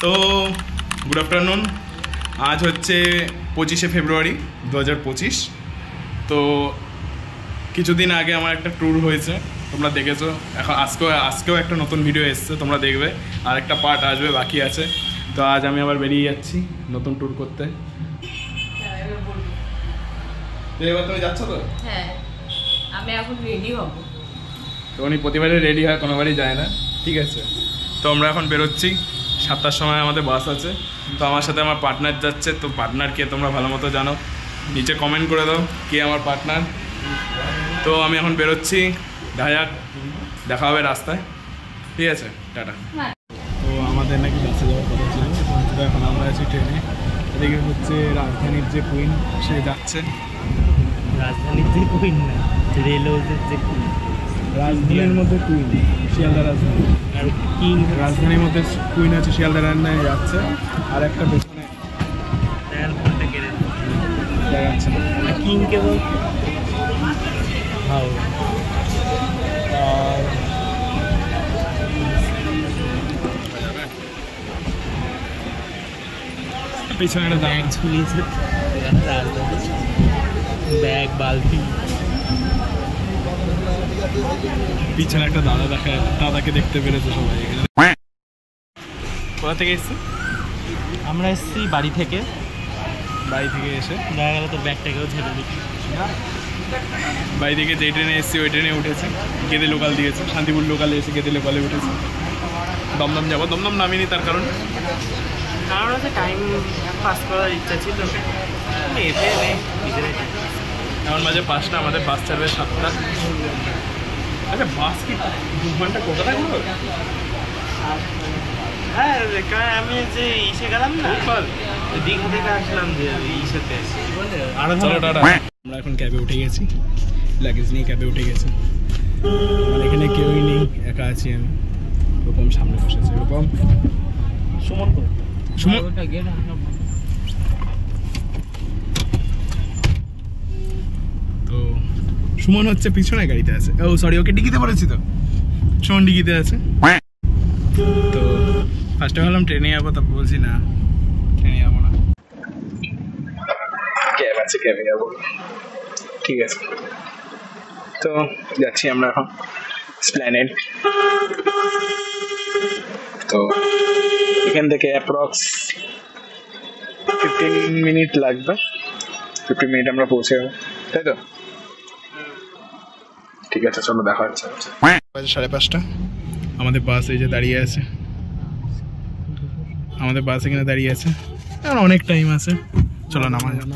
তো good afternoon. আজ হচ্ছে 25শে ফেব্রুয়ারি 2025। তো কিছুদিন আগে আমার একটা ট্যুর হয়েছে, তোমরা দেখেছো। এখন আজকেও একটা নতুন ভিডিও এসছে, তোমরা দেখবে। আর একটা পার্ট আসবে, বাকি আছে। তো আজ আমি আবার বেরিয়ে যাচ্ছি নতুন ট্যুর করতে। এবার তুমি যাচ্ছ তো? হ্যাঁ, আমি এখন রেডি হব। তো উনি প্রতিবারে রেডি হয়, কোনোবারই যায় না, ঠিক আছে। তো আমরা এখন বেরোচ্ছি, 7টার সময় আমাদের বাস আছে। তো আমার সাথে আমার পার্টনার যাচ্ছে। তো পার্টনার কে তোমরা ভালো মতো জানো, নিচে কমেন্ট করে দাও কে আমার পার্টনার। তো আমি এখন বেরোচ্ছি, দেখা হবে রাস্তায়, ঠিক আছে, টাটা। তো আমাদের নাকি বাসে যাওয়ার কথা ছিল, তো এখন আমরা আছি ট্রেনে। এদিকে হচ্ছে রাজধানীর যে কুইন, সে যাচ্ছে। রাজধানীর যে কুইন না, রেলওয়ের যে কুইন। রাজধানীর মধ্যে কুইন শিয়ালদা রাজধানী, আর কিং রাজধানীর মধ্যে কুইন আছে, শিয়ালদা রাজধানী যাচ্ছে। আর একটা পেছনে ফোনটা কেড়ে দেখা যাচ্ছে না। কিং কেবল হাও। আর পিছনে একটা ব্যাগ ঝুলিয়েছে, ব্যাগ বালতি। পিছনে একটা দাদাকে দেখতে পেরেছে সবাই। কোথা থেকে এসছি? আমরা এসেছি বাড়ি থেকে এসে দেখা গেল তোর ব্যাগটাকেও ঝেড়ে দিচ্ছি। বাড়ি থেকে যে ট্রেনে এসেছি ওই ট্রেনে উঠেছে, গেদে লোকাল দিয়েছে, শান্তিপুর লোকালে এসে গেদে লোকালে উঠেছে। দমদম যাবো, দমদম নামিনি, তার কারণ হচ্ছে টাইম পাস করার ইচ্ছা ছিল। এমন মাঝে 5টা, আমাদের বাস ছাড়বে 7টা। আচ্ছা, বাস কি 2 ঘন্টা কলকাতা ঘুরবো? হ্যাঁ, আমি যে ইসে গেলাম না, দীঘা থেকে আসলাম, যে ইসেতে আমরা এখন ক্যাবে উঠে গেছি, লাগেজ নিয়ে ক্যাবে উঠে গেছি। মানে এখানে কেউই নেই, একা আছি আমি। রূপম সামনে বসেছে। রূপম, সুমন তো সুমন হচ্ছে পিছনে গাড়িতে আছে। ও সরি, ওকে ডিকিতে পড়েছি। তো সুমন ডিকিতে আছে। তো ফার্স্টে ভাবলাম ট্রেনে যাবো, তারপর বলছি না, ট্রেনে যাবো না, ক্যাব আছে, ক্যাবে যাবো, ঠিক আছে। তো যাচ্ছি আমরা এখন এসপ্ল্যানেড। তো এখান থেকে অ্যাপ্রক্স 15 মিনিট লাগবে। 15 মিনিট আমরা পৌঁছে যাবো, তাই তো? ঠিক আছে, চলো, দেখা হচ্ছে। 5:30 আমাদের বাস এই যে দাঁড়িয়ে আছে, আমাদের বাস এখানে দাঁড়িয়ে আছে। এখন অনেক টাইম আছে, চলো নামা যাক।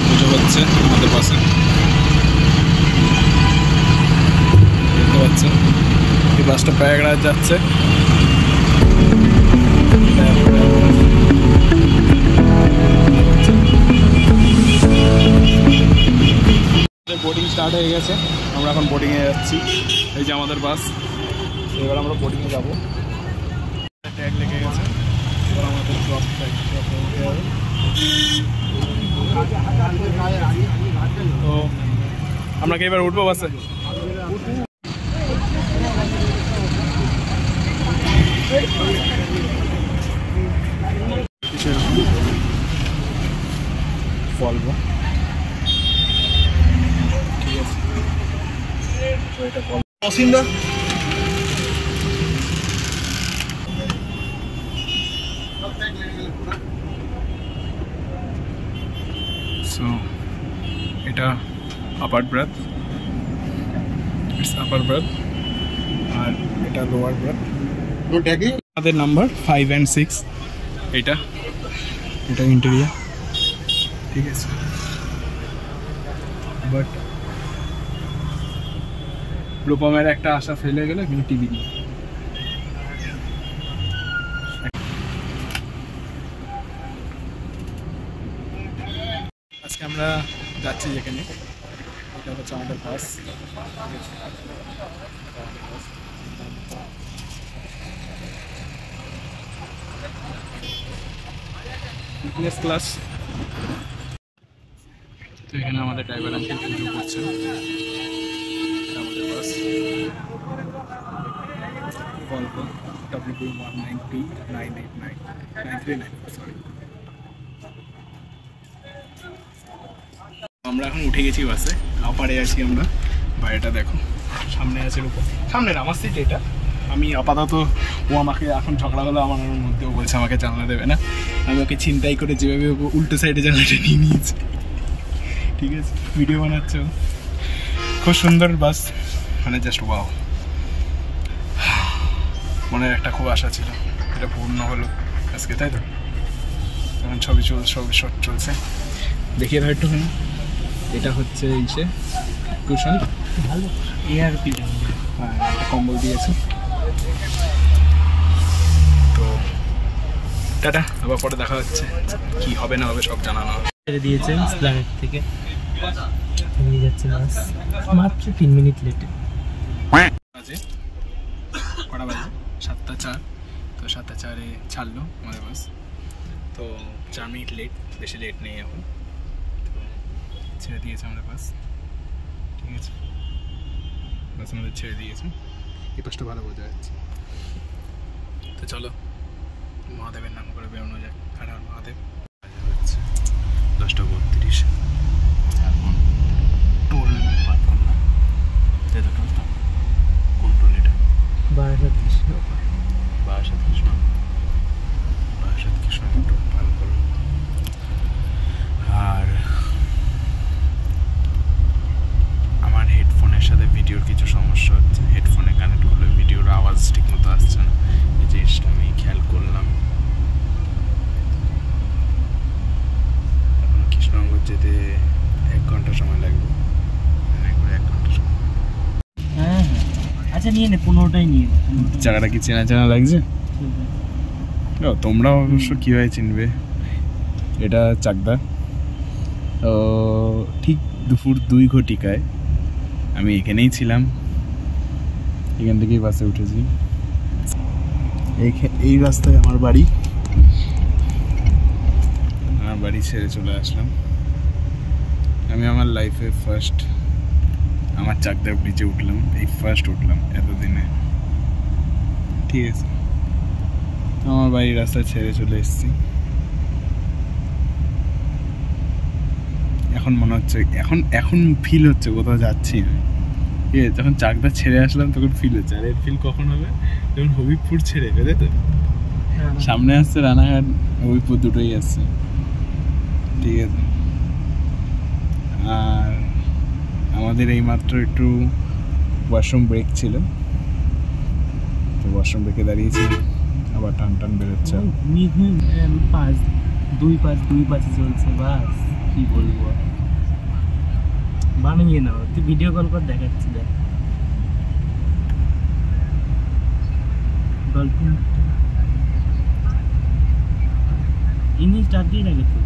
পুজো হচ্ছে আমাদের বাসে, দেখতে পাচ্ছেন। এই বাসটা প্রয়াগরাজ যাচ্ছে। বোর্ডিং স্টার্ট হয়ে গেছে, আমরা এখন বোর্ডিংয়ে যাচ্ছি। এই যে আমাদের বাস, এবার আমরা বোর্ডিংয়ে যাবো। ট্যাগ লেগে গেছে, এবার আমাদের ড্রপ উঠে যাবে। আমরা কি এবার উঠবো বাসে? বলবো ঠিক আছে পছন্দ সো এটা আপার ব্রেথ, ইটস আপার ব্রেথ, আর এটা লোয়ার ব্রেথ। আমাদের নাম্বার 5 and 6 এটা ইন্টেরিয়ার, ঠিক আছে। বাট রূপমের একটা আশা ফেলে গেলে কিন্তু টিভি নেই। আজকে আমরা যাচ্ছি যেখানে, এটা হচ্ছে আমাদের বাস। Business class. তো এখানে আমাদের ড্রাইভার আঙ্কেল পুজো করছে। আমাদের বাস গল্প WB192989939, সরি। আমরা এখন উঠে গেছি বাসে, আপারে আছি আমরা। বাইরেটা দেখো, সামনে আছে রূপম, সামনে আমার সিট এটা। আমি আপাতত, ও আমাকে এখন ঝগড়া হলো আমার মধ্যেও বলছে আমাকে জানলা দেবে না। আমি ওকে ছিনতাই করে যেভাবে উল্টো সাইডে জানলাটা নিয়ে নিয়েছি, ঠিক আছে। ভিডিও বানাচ্ছে, খুব সুন্দর বাস, মানে জাস্ট ওয়াও। মনের একটা খুব আশা ছিল, এটা পূর্ণ হলো আজকে, তাই তো। এখন ছবি শট চলছে, দেখিয়ে দাও একটুখানি। এটা হচ্ছে ইসে কুশন, ভালো এআরপি, হ্যাঁ একটা কম্বল দিয়েছে। তো টাটা, আবার পরে দেখা হচ্ছে, কি হবে না হবে সব জানানো হবে। দিয়েছেন প্ল্যানেট থেকে, নিয়ে যাচ্ছে বাস মাত্র 3 মিনিট লেটে। বাজে কটা বাজে? 7:04। তো 7:04-এ ছাড়লো আমাদের বাস। তো 4 মিনিট লেট, বেশি লেট নেই এখন। তো ছেড়ে দিয়েছে আমাদের বাস, ঠিক আছে। বাস আমাদের ছেড়ে দিয়েছে, এই পাশটা ভালো বোঝা যাচ্ছে। তো চলো মহাদেবের নাম করে বেরোনো যাক। আর মহাদেব 10:32। এখন টোল পার করলাম, কোন টোল এটা? বারাসাত কৃষ্ণ টোল পার করলাম। আর আমার হেডফোনের সাথে ভিডিওর কিছু সমস্যা হচ্ছে, হেডফোনে কানেক্ট করলে ভিডিওর আওয়াজ ঠিক মতো আসছে না, এই জিনিসটা আমি খেয়াল করলাম। এখন কৃষ্ণনগর যেতে 1 ঘন্টা সময় লাগবে, 1 ঘন্টা সময়। হ্যাঁ আচ্ছা নিয়ে নে, 15টাই নিয়ে। জায়গাটা কি চেনা চেনা লাগছে? তোমরা অবশ্য কীভাবে চিনবে? এটা চাকদা। ঠিক দুপুর 2 ঘটিকায় আমি এখানেই ছিলাম, এখান থেকেই বাসে উঠেছি। এই রাস্তায় আমার বাড়ি, ছেড়ে চলে আসলাম। আমি আমার লাইফে ফার্স্ট আমার চাকদা ব্রিজে উঠলাম, এই ফার্স্ট উঠলাম এতদিনে, ঠিক আছে। আমার বাড়ির রাস্তা ছেড়ে চলে এসেছি। এখন মনে হচ্ছে, এখন ফিল হচ্ছে কোথাও যাচ্ছি আমি, ঠিক আছে। যখন চাকদা ছেড়ে আসলাম তখন ফিল হচ্ছে, আর এর ফিল কখন হবে? যখন হবিবপুর ছেড়ে বেরোয়, তো সামনে আসছে রানাঘাট, হবিবপুর দুটোই আসছে, ঠিক আছে। আর আমাদের এইমাত্র একটু ওয়াশরুম ব্রেক ছিল, তো ওয়াশরুম ব্রেকে দাঁড়িয়েছি, আবার টান বেরোচ্ছে। 2-5 চলছে বাস, কি বলবো। বানিয়ে নাও, তুই ভিডিও কল করে দেখাচ্ছি, দেখ গল্প ইংলিশ স্টার্ট দিয়ে রাখে তুই।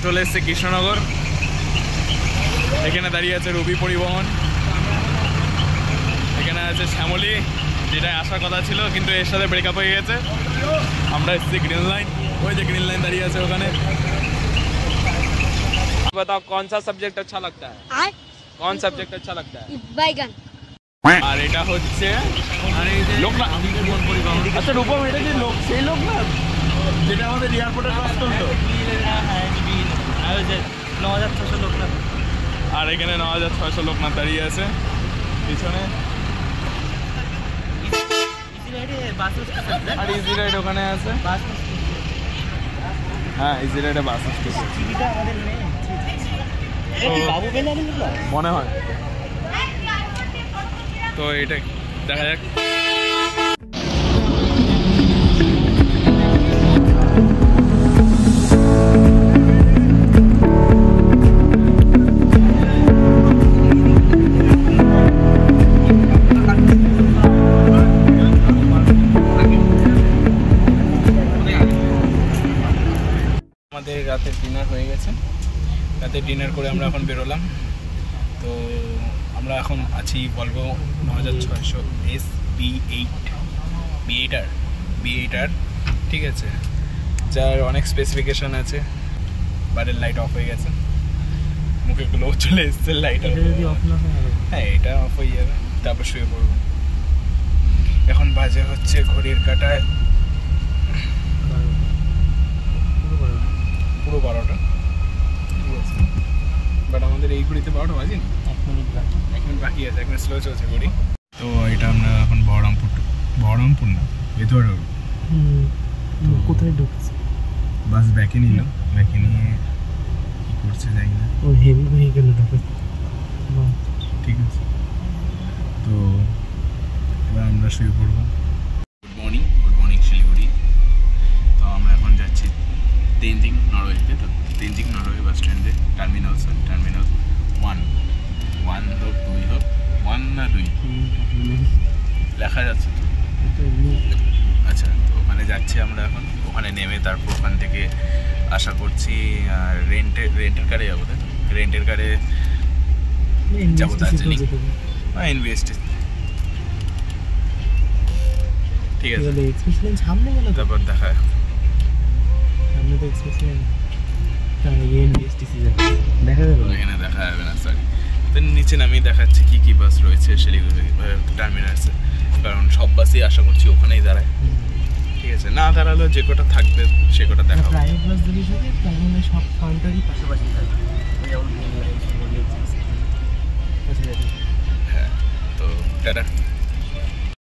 চলে এসেছে কৃষ্ণনগর। এখানে দাঁড়িয়ে আছে রবি পরিবহন, এখানে আছে শ্যামলী, যেটা আসার কথা ছিল কিন্তু এর সাথে ব্রেকআপ হয়ে গেছে। আমরা এসেছি গ্রিন লাইন, ওই যে গ্রিন লাইন দাঁড়িয়ে আছে ওখানে। बताओ कौन सा सब्जेक्ट अच्छा लगता है? कौन सब्जेक्ट अच्छा लगता है? बैगन। আর এটা হচ্ছে লোকনাথ। আচ্ছা রূপম, এটা যে লোক, সেই লোকনাথ যেটা আমাদের এয়ারপোর্টে ক্রস করতো। 9600 লোকনাথ। আর এখানে 9600 লোকনাথ দাঁড়িয়ে আছে পিছনে। আর ইজি রাইড ওখানে আছে। হ্যাঁ ইজি রাইডে বাস আসছে মনে হয়। তো এটা দেখা যাক। আমাদের রাতের ডিনার হয়ে গেছে, রাতের ডিনার করে আমরা এখন বেরোলাম। তো আমরা এখন আছি ভলভো 9600 B8R, ঠিক আছে, যার অনেক স্পেসিফিকেশান আছে। বাইরের লাইট অফ হয়ে গেছে, মুখে গ্লো চলে এসছে লাইট। হ্যাঁ এটা অফ হয়ে যাবে, তারপর শুয়ে পড়বো। এখন বাজে হচ্ছে ঘড়ির কাঁটায় পুরো 12টা, ঠিক আছে। বাট আমাদের এই ঘড়িতে 12টা বাজে না, 1 মিনিট বাকি আছে, এখন স্লো চলছে ঘড়ি। তো এটা আমরা এখন বহরমপুর না ভেতরে কোথায় ঢুকছে? বাস ব্যাকে নিল, ব্যাকে নিয়ে কী করছে জানি না। ও হেভি ভেহিকেল ঢুকে, ঠিক আছে। তো এবার আমরা শুয়ে পড়বো। Good morning Siliguri. তো আমরা এখন যাচ্ছি তেনজিং নরওয়েতে। তো তেনজিং নরওয়ে বাস স্ট্যান্ডে টার্মিনাল 1 হোক 2 হোক, 1 না 2 লেখা যাচ্ছে তো। আচ্ছা, তো ওখানে যাচ্ছি আমরা এখন। ওখানে নেমে তারপর ওখান থেকে আশা করছি রেন্টের কারে যাবো, তাই তো? রেন্টের কারে যাবো দার্জিলিং বা এনভিএসটি, ঠিক আছে। সামনে গেল, তারপর দেখা সামনে তো এক্সপ্রেস লাইন, দেখা যাবে এখানে দেখা যাবে না, সরি। তো নিচে নামিয়ে দেখাচ্ছি কি কি বাস রয়েছে শিলিগুড়ি টার্মিনালসে, কারণ সব বাসই আশা করছি ওখানেই দাঁড়ায়, ঠিক আছে। না দাঁড়ালেও যে কটা থাকবে সে কটা দেখা। প্রাইভেট বাসগুলির সাথে মানে সব কাউন্টারই পাশাপাশি থাকে, যেমন হ্যাঁ। তো টাটা।